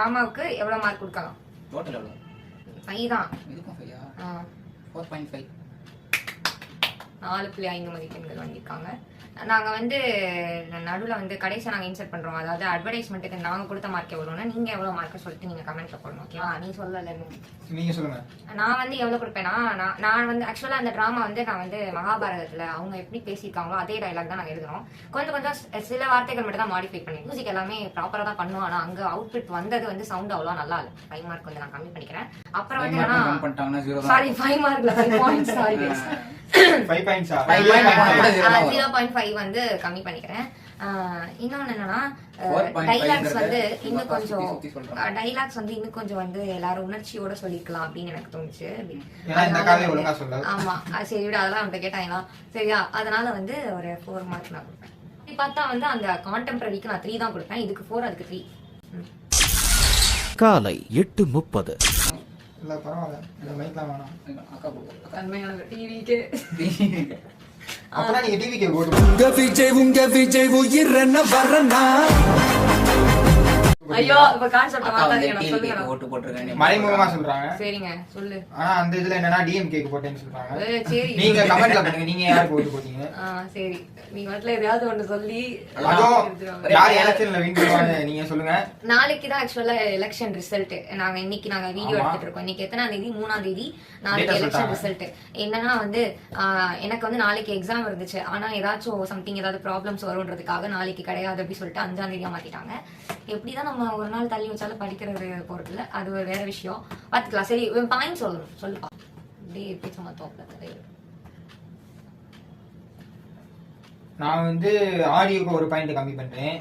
டிராமாவுக்கு எவ்வளவு மார்க் கொடுக்கலாம்? டோட்டல் எவ்வளவு? 5 தான். இதுக்கும் 5 ஆ? 4.5. 4.5 மதிப்பெண்கள் வாங்கியிருக்காங்க. நாங்க வந்து நடுவில் வந்து கடைசியா நாங்க இன்சர்ட் பண்றோம். அதாவது அட்வர்டைஸ்மெண்ட்டுக்கு நாங்க கொடுத்த மார்க் எவ்வளவுன்னா நீங்க எவ்வளவு மார்க் சொல்லிட்டு நீங்க கமெண்ட்ல போடணும். ஓகேவா? நீ சொல்லல, நீங்க சொல்லுங்க. நான் வந்து எவ்வளவு கொடுப்பேன்னா, நான் வந்து ஆக்சுவலா அந்த டிராமா வந்து நான் வந்து மகாபாரதத்துல அவங்க எப்படி பேசியிருக்காங்களோ அதே டைலாக் தான் நாங்க எழுதுறோம். கொஞ்சம் சில வார்த்தைகள் மட்டும் தான் மாடிஃபை பண்ணி மியூசிக் எல்லாமே ப்ராப்பரா தான் பண்ணுவோம். ஆனா அங்க அவுட்புட் வந்தது வந்து சவுண்ட் அவ்வளவு நல்லா இல்ல. 5 மார்க் வந்து நான் கம்மி பண்ணிக்கிறேன். அப்புறம் வந்து சாரி 5 மார்க்ல 5 பாயிண்ட்ஸ் சாரி 5 பாயிண்ட்ஸ் 0.5 வந்து கம்மி பண்ணிக்கிறேன். இன்னொன்னு என்னன்னா டைலாக்ஸ் வந்து இன்னும் கொஞ்சம் வந்து எல்லாரும் உணர்ச்சியோட சொல்லிக்கலாம் அப்படின்னு எனக்கு தோணுச்சு. ஆமா சரி விட அதெல்லாம் அவன்கிட்ட கேட்டாங்களா சரியா, அதனால வந்து ஒரு 4 மார்க் நான் கொடுப்பேன். இப்படி பார்த்தா வந்து அந்த கான்டெம்பரரிக்கு நான் 3 தான் கொடுப்பேன். இதுக்கு 4 அதுக்கு 3. காலை 8:30. இல்ல பரவாயில்ல, இந்த மைக்லாம் வேணாம். அக்கா போடுங்க. தன்மையான டிவிக்கு அப்பதான் நீங்க டிவிக்கு போட்டு உங்க விஜய் உயிர் என்ன வரனா. ஐயோ இப்ப கான்செப்ட் மாத்தாதீங்க, நான் சொல்லுங்க. ஓட்டு போட்டுருக்கானே மறைமுகமா சொல்றாங்க. சரிங்க சொல்லு. ஆனா அந்த இதுல என்னன்னா டிஎம்கே க்கு போட்டேன்னு சொல்றாங்க. சரி நீங்க கமெண்ட்ல பண்ணுங்க, நீங்க யாருக்கு ஓட்டு போட்டீங்க? சரி நீங்க வந்து எதையாவது ஒன்னு சொல்லி யார் எலெக்ஷன்ல வின் பண்ணுவாங்க நீங்க சொல்லுங்க. நாளைக்கு தான் एक्चुअली எலெக்ஷன் ரிசல்ட். இன்னைக்கு நாங்க வீடியோ எடுத்துட்டு இருக்கோம். இன்னைக்கு எத்தனாம் தேதி? 3ஆம் தேதி. நாளைக்கு எலெக்ஷன் ரிசல்ட். என்னன்னா வந்து எனக்கு வந்து நாளைக்கு எக்ஸாம் இருந்துச்சு. ஆனா ஏதாச்சும் சம்திங் ஏதாவது ப்ராப்ளம்ஸ் வரும்ன்றதுக்காக நாளைக்கு கிடையாது அப்படி சொல்லிட்டு 5ஆம் தேதியா மாத்திட்டாங்க. எப்படிதான் நம்ம ஒரு நாள் தள்ளி வச்சாலும் படிக்கிறது போறது இல்ல, அது ஒரு வேற விஷயம். பாத்துக்கலாம். சரி பாயிண்ட் சொல்லணும், சொல்லுப்பா. அப்படியே பேச மாட்டோம். நான் வந்து ஆடியோக்கு 1 பாயிண்ட் கம்மி பண்றேன்.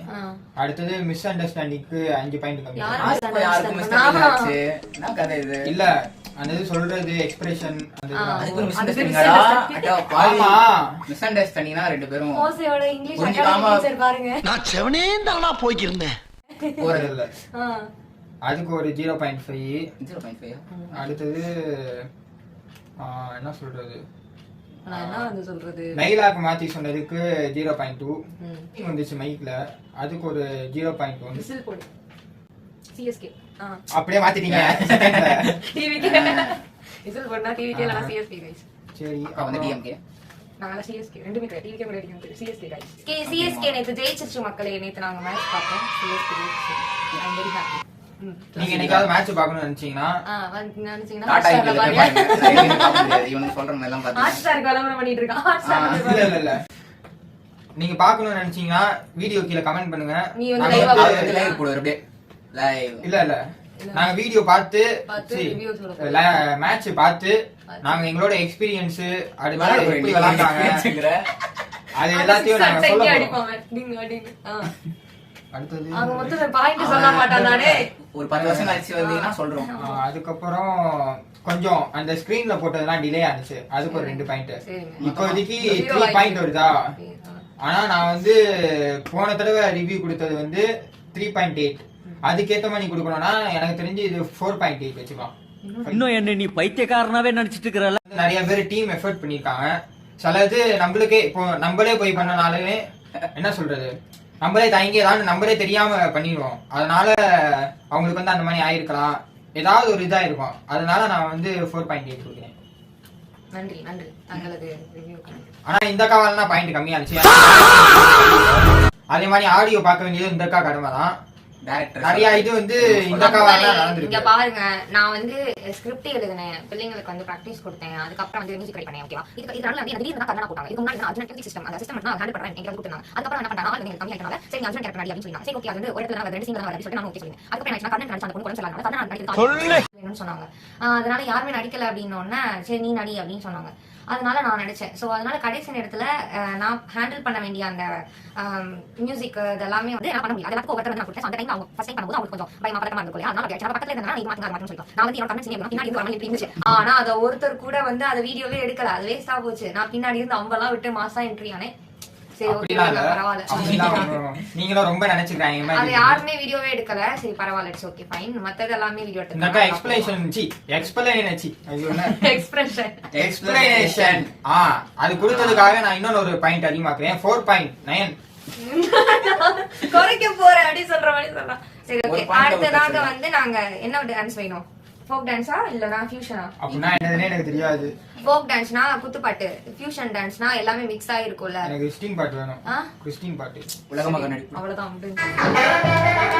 அடுத்தது மிஸ் அண்டர்ஸ்டாண்டிங்க்கு 5 பாயிண்ட் கம்மி பண்றேன். இல்ல அந்த இது சொல்றது எக்ஸ்பிரஷன் அதுக்கு மிஸ் அண்டர்ஸ்டாண்டிங்னா ரெண்டு பேரும் ஓசையோட இங்கிலீஷ் அகாடமி பாருங்க. நான் செவனே தானா போயிருந்தேன். இல்ல அதுக்கு ஒரு 0.5. அடுத்தது என்ன சொல்றது, டைலாக் மாத்தி சொன்னதுக்கு 0.2 வந்துச்சு மைக்ல. அதுக்கு ஒரு 0.1. சிஎஸ்கே அப்படியே மாத்திட்டீங்க. டிவிகே விசில் போடுனா டிவிகே இல்லனா சிஎஸ்கே गाइस. சரி அக்கா வந்து டிஎம்கே, நாங்க சிஎஸ்கே ரெண்டுமே கிடையாது. டிவிகே கூட அடிக்கும். CSK guys. சிஎஸ்கே நேத்து ஜெயிச்சிருச்சு மக்களே. நேத்து நாங்க மேட்ச் பார்த்தோம். சிஎஸ்கே ஜெயிச்சிருச்சு. I am very happy. நீங்க என்னைக்காவது மேட்ச் பார்க்கணும்னு நினைச்சீங்கன்னா ஹாட்ஸ்டார்ல பாருங்க. இவனுக்கு சொல்ற மாதிரி எல்லாம் பாத்தீங்க. ஹாட்ஸ்டார் கலவரம் பண்ணிட்டு இருக்கான். ஹாட்ஸ்டார் இல்ல நீங்க பார்க்கணும்னு நினைச்சீங்கன்னா வீடியோ கீழ கமெண்ட் பண்ணுங்க. நீ வந்து லைவ் போடு அப்படியே லைவ். இல்ல நாங்க வீடியோ பார்த்து மேட்ச் பார்த்து நாங்க எங்களோட எக்ஸ்பீரியன்ஸ் அடுத்து எப்படி விளையாடுறாங்க அது எல்லாத்தையும் நாங்க சொல்லுவோம். அடுத்தது அவங்க மொத்தம் பாயிண்ட் சொல்ல மாட்டானே. ஒரு 10 வருஷம் கழிச்சு வந்தீங்கன்னா சொல்றோம். அதுக்கப்புறம் கொஞ்சம் அந்த ஸ்கிரீன்ல போட்டதெல்லாம் டிலே ஆனிச்சு. அதுக்கு ஒரு 2 பாயிண்ட். இப்போதைக்கு 3 பாயிண்ட் வருதா. ஆனா நான் வந்து போன தடவை ரிவ்யூ கொடுத்தது வந்து 3.8. அதுக்கேத்த மாதிரி நீ கொடுக்கணும்னா எனக்கு தெரிஞ்சு இது 4.8 வச்சுக்கலாம். இன்னும் என்ன நீ பைத்தியக்காரனாவே நினைச்சிட்டு இருக்கற. நிறைய பேர் டீம் எஃபர்ட் பண்ணிருக்காங்க. சிலது நம்மளுக்கே இப்போ நம்மளே போய் பண்ணனாலே என்ன சொல்றது, நம்மளே தயங்கிதான் நம்மளே தெரியாம பண்ணிடுவோம். அதனால அவங்களுக்கு வந்து அந்த மாதிரி ஆயிருக்கலாம், ஏதாவது ஒரு இதா இருக்கும். அதனால நான் வந்து 4.8 கொடுக்குறேன். நன்றி தங்களது ரிவ்யூ. ஆனா இந்த காவல்னா பாயிண்ட் கம்மியா இருந்துச்சு. அதே மாதிரி ஆடியோ பார்க்க வேண்டியது இந்த கா கடமை தான். நிறைய இது வந்து இந்த இங்க பாருங்க, நான் வந்து ஸ்கிரிப்ட் எழுதினேன், பிள்ளைங்களுக்கு வந்து பிராக்டிஸ் கொடுத்தேன், அதுக்கப்புறம் வந்து மியூசிக் ரெடி பண்ணேன். ஓகேவா? இதனால வந்து எனக்கு திடீர்னு கண்ணா போட்டாங்க. இதுக்கு முன்னாடி அர்ஜுன் சிஸ்டம் அந்த சிஸ்டம் நான் ஹேண்டில் பண்றேன் எனக்கு கொடுத்தாங்க. அதுக்கப்புறம் என்ன பண்ணாங்க, எனக்கு கம்மி ஆயிட்டனால சரி அர்ஜுன் கேரக்டர் நடி அப்படின்னு சொன்னாங்க. சரி ஓகே, அது வந்து ஒரு இடத்துல நான் 2 சீன் தான் அப்படி சொல்லிட்டு நான் ஓகே சொல்லுங்க. அதுக்கப்புறம் என்ன கண்ணன் நடிச்ச அந்த பொண்ணு கூட சொல்லாங்க. கண்ணன் நடிக்கிறது சொன்னாங்க. அதனால யாருமே நடிக்கல அப்படின்னோடனே சரி நீ நடி அப்படின்னு சொன்னாங்க. அதனால நான் நடிச்சேன். ஸோ அதனால கடைசி நேரத்துல நான் ஹேண்டில் பண்ண வேண்டிய அந்த மியூசிக் இதெல்லாமே வந்து நான் பண்ண முடியும். அதெல்லாம் ஒவ்வொருத்தர் வந்து நான் கொடுத்தேன். அந்த டைம் அவங்க ஃபர்ஸ்ட் டைம் பண்ணும்போது அவங்களுக்கு கொஞ்சம் பயமா பதட்டமா இருக்கும். அதனால நான் பக்கத்துல இருந்தா இது மாத்தி சொல்லிட்டோம். நான் வந்து என்னோட கமெண்ட்ஸ் பின்னாடி இருந்து வரணும் இருந்துச்சு. ஆனா அதை ஒருத்தர் கூட வந்து அதை வீடியோவே எடுக்கல. அது வேஸ்டா போச்சு. நான் பின்னாடி இருந்து அவங்க எல்லாம் விட்டு மாசா என்ட்ரி ஆனேன். நீங்களும் ரொம்ப நினைச்சுக்கிறாங்க. அது யாருமே வீடியோவே எடுக்கல. சரி பரவாயில்ல, இட்ஸ் ஓகே ஃபைன். மத்தது எல்லாமே வீடியோ எடுத்தாங்க. எக்ஸ்பிளனேஷன் அது கொடுத்ததுக்காக நான் இன்னொரு ஒரு பாயிண்ட் அதிகமாக்குறேன். 4.9 குறைக்க போறேன் அப்படி சொல்ற மாதிரி சொல்றான். சரி ஒரு ஓகே point அடுத்ததாக வச்சிடலாம். வந்து நாங்க என்ன டான்ஸ் வேணும் ஃபோக் டான்ஸா இல்லனா ஃபியூஷனா அப்படின்னா என்னதுன்னே எனக்கு தெரியாது. ஃபோக் டான்ஸ்னா குத்துப்பாட்டு ஃபியூஷன் டான்ஸ்னா எல்லாமே மிக்ஸ் ஆயிருக்கும்ல எனக்கு கிறிஸ்டின் பாட்டு வேணும். ஆ? கிறிஸ்டின் பாட்டு. உலக மகன் நடிப்பு. அவ்வளவுதான் முடிஞ்சு.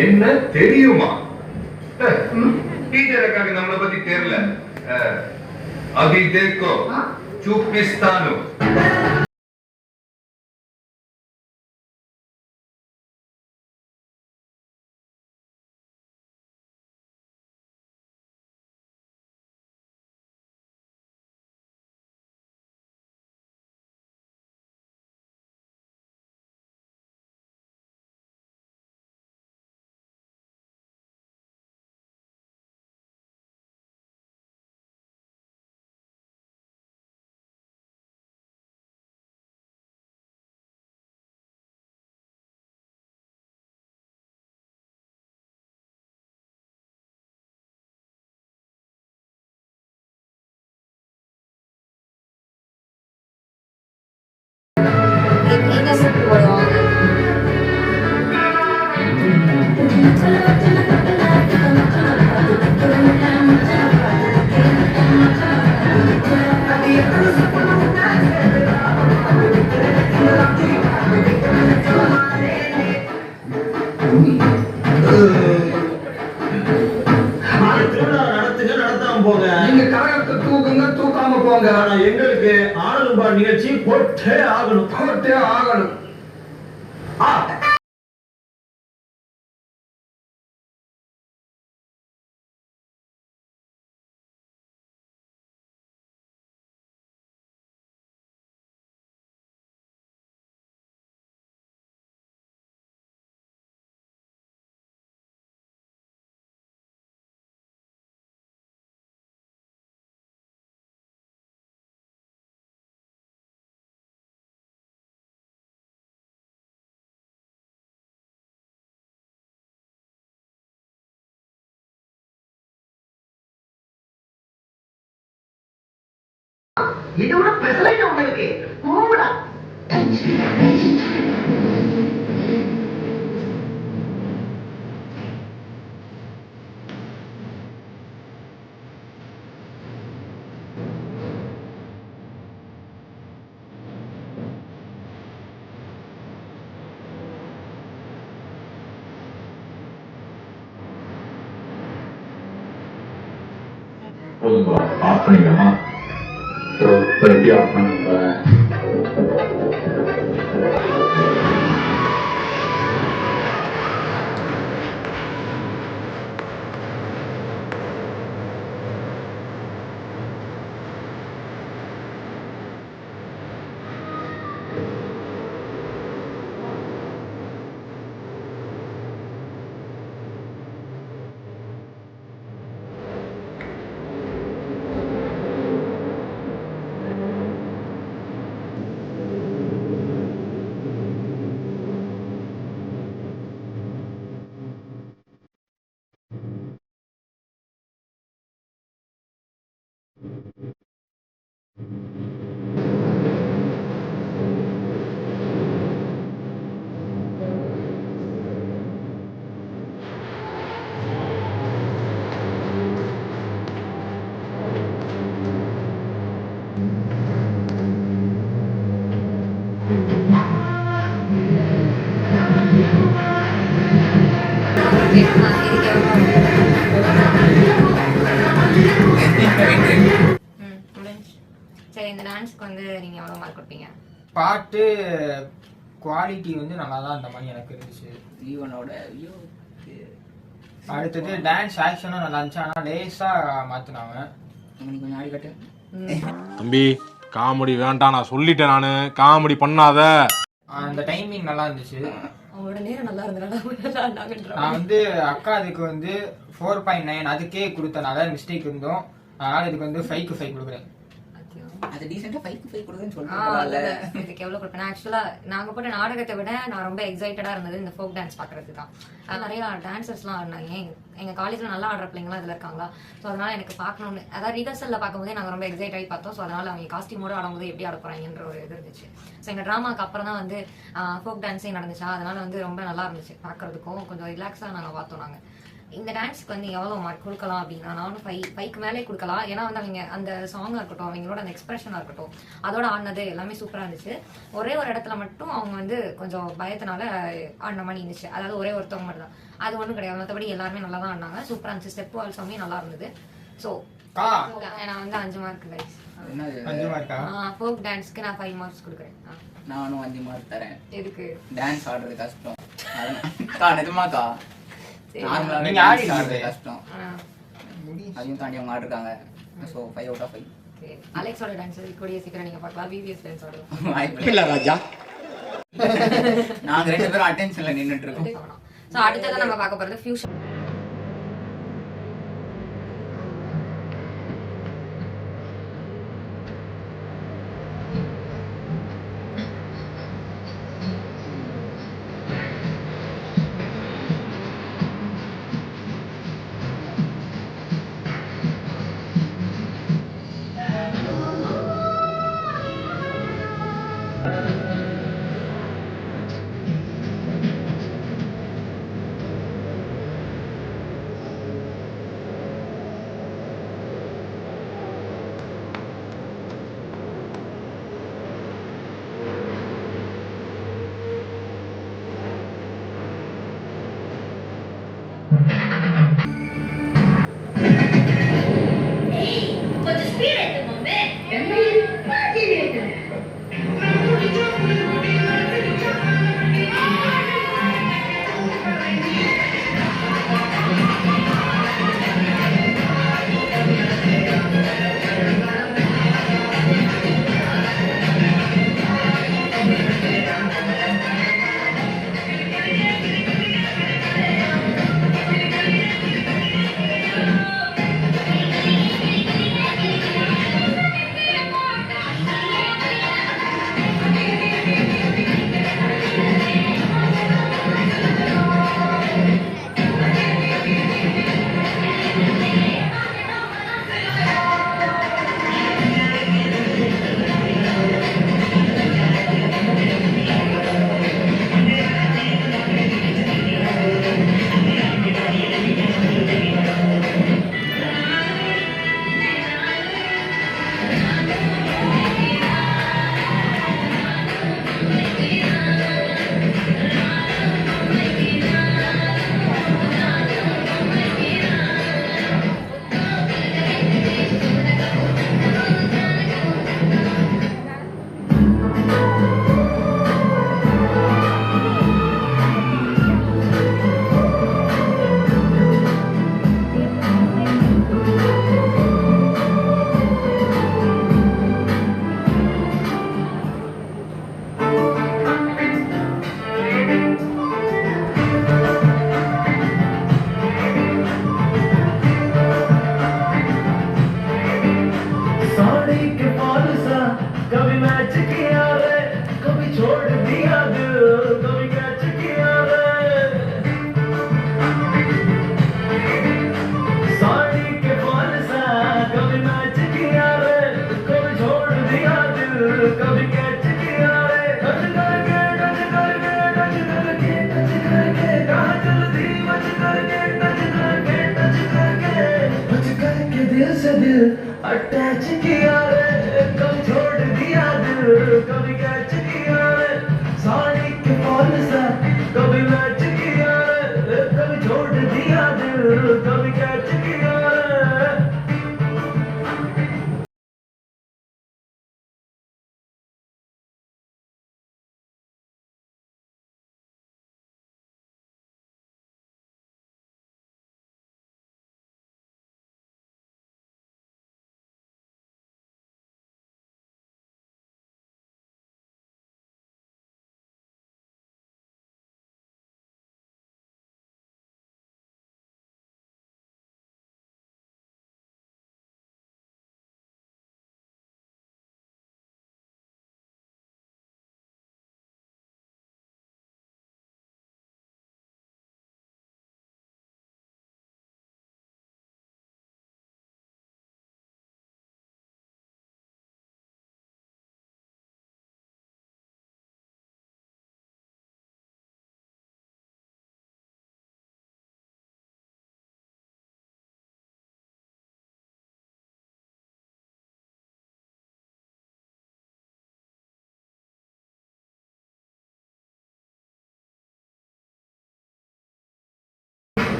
என்ன தெரியுமா டீச்சருக்காக நம்மளை பத்தி தெரியல அபி தேக்கோ சூப்பிஸ்தானு எங்க சூப்பு போடுவாங்க நீங்க கரகத்தை தூக்குங்க தூக்காம போங்க. ஆனா எங்களுக்கு ஆனதும்பா நிகழ்ச்சி போட்டே ஆகணும் போட்டே ஆகணும். இதோட பெசலைட் உங்களுக்கு போடா. போதும்பா ஆஃப் பண்ணிக்கலாமா எப்படி ஆஃப் பண்ணுங்க சரி, இந்த டான்ஸ்க்கு வந்து நீங்க எவ்வளவு மார்க் கொடுப்பீங்க? பாட்டு குவாலிட்டி வந்து நல்லா தான் அந்த மாதிரி எனக்கு இருந்துச்சு. ஈவனோட அடுத்தது டான்ஸ் ஆக்ஷனும் நல்லா இருந்துச்சு, ஆனா லேசா மாத்தினாங்க. கொஞ்சம் ஆடி காட்டு. தம்பி காமெடி வேண்டாம், நான் சொல்லிட்டேன், நானு காமெடி பண்ணாத. அந்த டைமிங் நல்லா இருந்துச்சு. அவங்களோட நேரம் நல்லா இருந்ததுனால நான் வந்து அக்கா அதுக்கு வந்து 4.9 அதுக்கே கொடுத்தனால மிஸ்டேக் இருந்தோம், அதனால இதுக்கு வந்து 5க்கு 5 கொடுக்குறேன். அது டீசெண்டா 5க்கு 5 கொடுக்குன்னு சொல்றேன். இதுக்கு எவ்வளவு கொடுப்பேன்? ஆக்சுவலா நாங்க போட்ட நாடகத்தை விட நான் ரொம்ப எக்ஸைட்டடா இருந்தது இந்த ஃபோக் டான்ஸ் பாக்குறதுக்கு தான். அது நிறைய டான்சர்ஸ்லாம் ஆடினாங்க. எங்க காலேஜ்ல நல்லா ஆடுற பிள்ளைங்களாம் இதுல இருக்காங்களா, ஸோ அதனால எனக்கு பார்க்கணும்னு, அதாவது ரிஹர்சல்ல பார்க்கும்போதே நாங்க ரொம்ப எக்ஸைட் ஆகி பார்த்தோம். ஸோ அதனால அவங்க காஸ்டியூமோட ஆடும்போது எப்படி ஆட போறாங்கன்ற ஒரு இது இருந்துச்சு. ஸோ எங்க டிராமாக்கு அப்புறம் தான் வந்து ஃபோக் டான்ஸே நடந்துச்சா, அதனால வந்து ரொம்ப நல்லா இருந்துச்சு பார்க்கறதுக்கும், கொஞ்சம் ரிலாக்ஸா நாங்க பார்த்தோம். நாங்க இந்த டான்ஸ்க்கு வந்து எவ்வளவு மார்க் கொடுக்கலாம் அப்படின்னா, நானும் 5க்கு மேலே கொடுக்கலாம். ஏன்னா வந்து அவங்க அந்த சாங்கா இருக்கட்டும், அவங்களோட அந்த எக்ஸ்பிரஷனா இருக்கட்டும், அதோட ஆடினது எல்லாமே சூப்பரா இருந்துச்சு. ஒரே ஒரு இடத்துல மட்டும் அவங்க வந்து கொஞ்சம் பயத்தினால ஆடின மாதிரி இருந்துச்சு, அதாவது ஒரே ஒருத்தவங்க மட்டும் தான், அது ஒன்றும் கிடையாது. மற்றபடி எல்லாருமே நல்லா தான் ஆடினாங்க, சூப்பரா இருந்துச்சு. ஸ்டெப் ஆல்சோமே நல்லா இருந்தது. ஸோ நான் வந்து 5 மார்க் கைஸ். 5 மார்க்கா? ஃபோக் டான்ஸ்க்கு நான் 5 மார்க்ஸ் கொடுக்குறேன். நானும் 5 மார்க் தரேன். எதுக்கு? டான்ஸ் ஆடுறது கஷ்டம். அக்கா நிஜமாக்கா நீங்க ஆடி ஆடுறது கஷ்டம், அதையும் தாண்டி அவங்க ஆடுறாங்க. So 5 out of 5. அலெக்ஸோட டான்ஸ் கூடிய சீக்கிரம் நீங்க பார்க்கலாம். பிபிஎஸ் டான்ஸ் ஆடுவோம். வாய்ப்பு இல்ல ராஜா. நாங்க 2 பேரும் அட்டென்ஷன்ல நின்னுட்டு இருக்கோம். ஸோ அடுத்தது நம்ம பார்க்க போறது ஃபியூஷன். अटैच किया रे कभी छोड़ दिया दिल कभी कैच किया रे साड़ी के फॉल सा कभी मैच किया रे कभी छोड़ दिया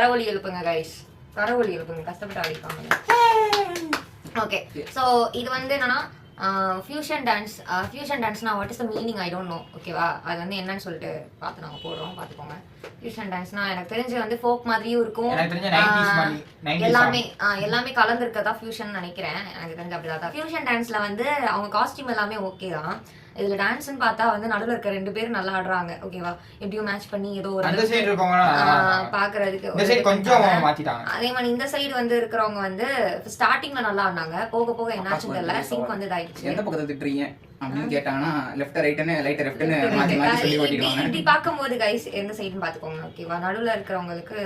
கரவொலி எழுப்புங்க கைஸ், கரவொலி எழுப்புங்க, கஷ்டப்பட்டு ஆடிப்பாங்க. ஓகே, ஸோ இது வந்து என்னன்னா ஃபியூஷன் டான்ஸ்னா what is the meaning I don't know. ஓகேவா, அது வந்து என்னன்னு சொல்லிட்டு பார்த்து நாங்கள் போடுறோம், பார்த்துக்கோங்க. ஃபியூஷன் டான்ஸ்னா எனக்கு தெரிஞ்சு வந்து ஃபோக் மாதிரியும் இருக்கும், எல்லாமே கலந்துருக்கதா ஃபியூஷன் நினைக்கிறேன். எனக்கு தெரிஞ்சு அப்படிதான். ஃபியூஷன் டான்ஸ்ல வந்து அவங்க காஸ்டியூம் எல்லாமே ஓகே தான். இதுல டான்ஸ்னு பார்த்தா வந்து நடுவில் இருக்க 2 பேரும் நல்லா ஆடுறாங்க. ஓகேவா, எப்படியும் மேட்ச் பண்ணி ஏதோ ஒரு பாக்குறதுக்கு கொஞ்சம் மாத்திட்டாங்க. அதே மாதிரி இந்த சைடு வந்து இருக்கிறவங்க வந்து ஸ்டார்டிங்ல நல்லா ஆடினாங்க, போக போக என்னாச்சுன்னு தெரியல, சிங்க் வந்து இதாயிடுச்சு. எந்த பக்கத்தை திட்டுறீங்க அப்படின்னு கேட்டாங்கன்னா லெஃப்ட் ரைட்னு லைட் லெஃப்ட்னு மாத்தி மாத்தி சொல்லி ஓட்டிடுவாங்க. இப்படி பார்க்கும்போது கைஸ் எந்த சைடுன்னு பாத்துக்கோங்க. ஓகேவா, நடுவில் இருக்கிறவங்களுக்கு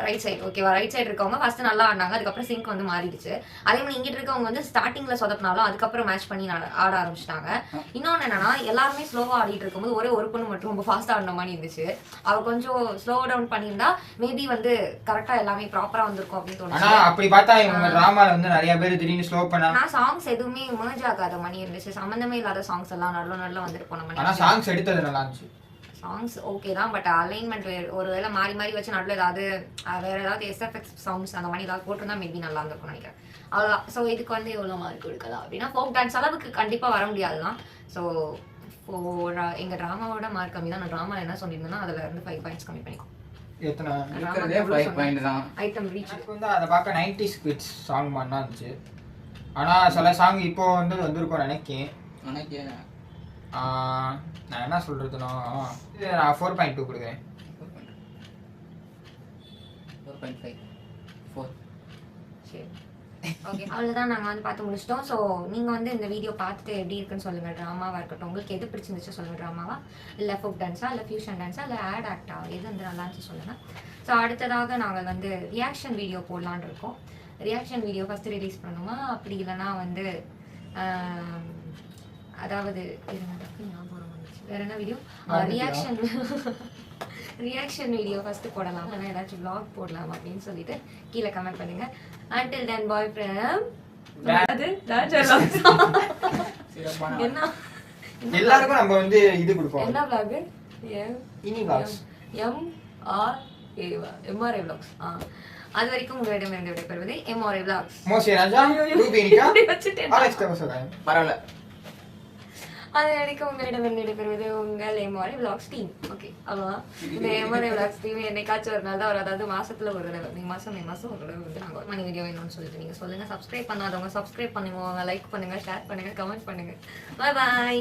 ரைட் சைடு. ஓகேவா, ரைட் சைடு இருக்கவங்க ஃபர்ஸ்ட் நல்லா ஆடினாங்க, அதுக்கப்புறம் சிங்க் வந்து மாறிடுச்சு. அதே மாதிரி இங்கிட்டு இருக்கவங்க வந்து ஸ்டார்டிங்ல சொதப்பினாலும் அதுக்கப்புறம் மேட்ச் பண்ணி ஆட ஆரம்பிச்சிட்டாங்க. இன்னொன்னு என்னன்னா எல்லாருமே ஸ்லோவா ஆடிட்டு இருக்கும்போது ஒரே ஒரு பொண்ணு மட்டும் ரொம்ப ஃபாஸ்டா ஆடின மாதிரி இருந்துச்சு. அவ கொஞ்சம் ஸ்லோ டவுன் பண்ணியிருந்தா மேபி வந்து கரெக்டா எல்லாமே ப்ராப்பரா வந்திருக்கும் அப்படின்னு தோணுச்சு. ஆனா அப்படி பார்த்தா இவங்க டிராமால வந்து நிறைய பேர் திடீர்னு ஸ்லோ பண்ணா நான் சாங்ஸ் எதுவுமே merge ஆகாத மாதிரி இருந்துச்சு, சம்பந்தமே இல்லாத சாங்ஸ் எல்லாம் நடுல வந்துட்டு போன மாதிரி. ஆனா சாங்ஸ் எடுத்தது நல்லா இருந்துச்சு. சாங்ஸ் ஓகே தான், பட் அலைன்மெண்ட் ஒருவேளை மாறி மாறி வச்சு நடுவில் ஏதாவது வேற ஏதாவது எஸ்எஃப்எக்ஸ் சவுண்ட்ஸ் அந்த மாதிரி ஏதாவது போட்டிருந்தா மேபி நல்லா இருந்திருக்கும்னு நினைக்கிறேன். அவ்வளோதான். ஸோ இதுக்கு வந்து எவ்வளோ மார்க் கொடுக்கலாம் அப்படின்னா ஃபோக் டான்ஸ் அளவுக்கு கண்டிப்பாக வர முடியாதுதான். ஸோ எங்கள் ட்ராமாவோட மார்க் கம்மி தான். நான் ட்ராமா என்ன சொல்லியிருந்தேன்னா அதில் இருந்து 5 பாயிண்ட்ஸ் கம்மி பண்ணிக்கும். ஐட்டம் ரீச் வந்து அதை பார்க்க 90s கிட்ஸ் சாங் பண்ணா இருந்துச்சு. ஆனால் சில சாங் இப்போ வந்து வந்திருக்கும் நினைக்கிறேன். நான் என்ன சொல்றதுன்னா நான் 4.2 கொடுக்குறேன். 4.5 சரி, ஓகே, அவ்வளோதான். நாங்கள் வந்து பார்த்து முடிச்சிட்டோம். ஸோ நீங்கள் வந்து இந்த வீடியோ பார்த்துட்டு எப்படி இருக்குன்னு சொல்லுங்கள். ட்ராமாவாக இருக்கட்டும், உங்களுக்கு எது பிடிச்சிருந்துச்சு சொல்லுங்கள். ட்ராமாவா இல்லை ஃபோக் டான்ஸா இல்லை ஃபியூஷன் டான்ஸா இல்லை ஆட் ஆக்டா, எது வந்து நல்லா இருந்துச்சு சொல்லுங்கள். ஸோ அடுத்ததாக நாங்கள் வந்து ரியாக்ஷன் வீடியோ போடலான்னு இருக்கோம். ரியாக்ஷன் வீடியோ ஃபஸ்ட்டு ரிலீஸ் பண்ணுவோமா, அப்படி இல்லைனா வந்து அதாவது வேற என்ன வீடியோ, ரியாக்ஷன் வீடியோ ஃபர்ஸ்ட் போடலாம், இல்லைன்னா ஏதாச்சும் vlog போடலாம் அப்படின்னு சொல்லிட்டு கீழே கமெண்ட் பண்ணுங்க. until then boy from என்ன எல்லாருக்கும் நம்ம வந்து இது கொடுப்போம். என்ன vlog இனி vlogs MRA vlogs. அது வரைக்கும் உங்களிடமிருந்து விடைபெறுவது MRA vlogs. மோசி ராஜா ரூபினிகா அலெக்ஸ் தவசகாய் பரவாயில்ல. அது வரைக்கும் உங்களிடமிருந்து விடைபெறுவது உங்கள் MRA vlogs டீம். ஓகே, அவ்வளோதான். இந்த MRA vlogs டீம் என்னைக்காச்சும் ஒரு நாள் தான் வரும், அதாவது மாசத்துல ஒரு தடவை, மே மாசம் ஒரு தடவை வந்து நாங்கள் மணி வீடியோ வேணும்னு சொல்லிட்டு நீங்கள் சொல்லுங்க. சப்ஸ்கிரைப் பண்ணாதவங்க சப்ஸ்கிரைப் பண்ணுங்க, லைக் பண்ணுங்க, ஷேர் பண்ணுங்க, கமெண்ட் பண்ணுங்க. பாய் பாய்.